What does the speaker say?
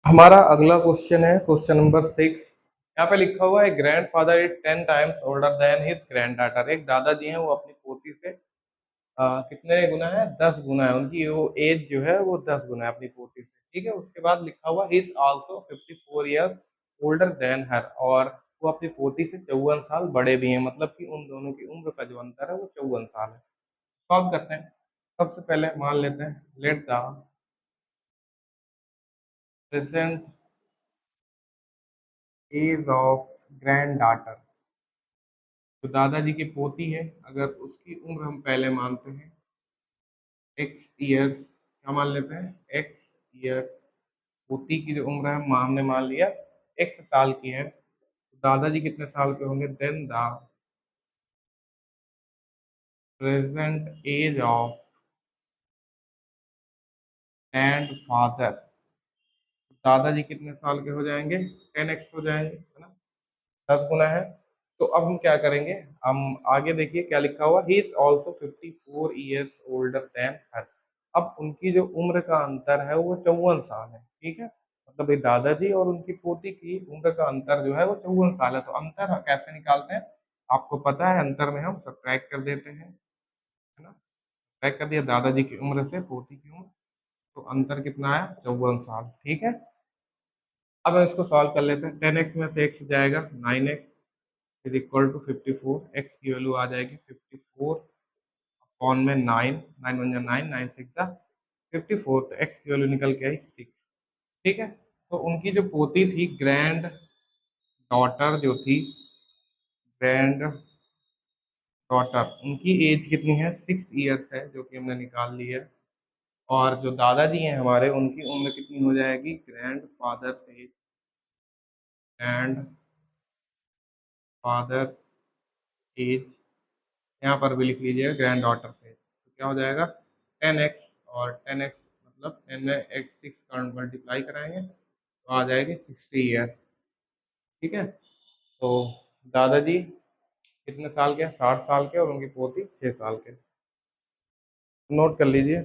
हमारा अगला क्वेश्चन है क्वेश्चन नंबर 6। यहाँ पे लिखा हुआ है grand father is 10 times older than his grand daughter. एक दादाजी हैं, वो अपनी पोती से कितने गुना है, 10 गुना है। उनकी वो एज जो है वो 10 गुना है अपनी पोती से। ठीक है, उसके बाद लिखा हुआ is also 54 years older than her, और वो अपनी पोती से 54 साल बड़े भी हैं, मतलब कि उन दोनों की उम्र का जो अंतर है वो 54 साल है। सॉल्व करते हैं। सबसे पहले मान लेते हैं let the present age of granddaughter. तो दादाजी की पोती है, अगर उसकी उम्र हम पहले मानते हैं एक्स ईयर्स, क्या मान लेते हैं, एक्स ईयर्स। पोती की जो उम्र है हमने मान लिया एक्स साल की है, तो दादाजी कितने साल के होंगे, then the present age of and father. दादाजी कितने साल के हो जाएंगे, 10x हो जाएंगे, है ना, 10 गुना है। तो अब हम क्या करेंगे, हम आगे देखिए क्या लिखा हुआ, he is also 54 years older than her. अब उनकी जो उम्र का अंतर है वो 54 साल है। ठीक है, मतलब ये दादाजी और उनकी पोती की उम्र का अंतर जो है वो 54 साल है। तो अंतर कैसे निकालते हैं, आपको पता है, अंतर में हम सब्ट्रैक्ट कर देते हैं, है ना। सब्ट्रैक्ट कर दिया दादाजी की उम्र से पोती की उम्र, तो अंतर कितना है, 54 साल। ठीक है, अब हम इसको सॉल्व कर लेते हैं। 10x में से x जाएगा 9x is equal to 54। X value वैल्यू आ जाएगी 54 अपॉन में 9, 9 वन जा 9, 9 सिक्स जा 54, तो एक्स की वैल्यू निकल के आई 6। ठीक है, तो उनकी जो पोती थी, ग्रैंड डॉटर जो थी, ग्रैंड डॉटर, उनकी एज कितनी है, 6 ईयर्स है, जो कि हमने निकाल ली है। और जो दादाजी हैं हमारे, उनकी उम्र कितनी हो जाएगी, grand father's age, grand father's age, यहाँ पर भी लिख लीजिएगा ग्रैंड डॉटर से, तो क्या हो जाएगा 10x, और 10x मतलब 10 में x 6 का मल्टीप्लाई कराएंगे तो आ जाएगी 60 ईयर्स। ठीक है, तो दादाजी कितने साल के हैं, 60 साल के, और उनकी पोती 6 साल के। नोट कर लीजिए।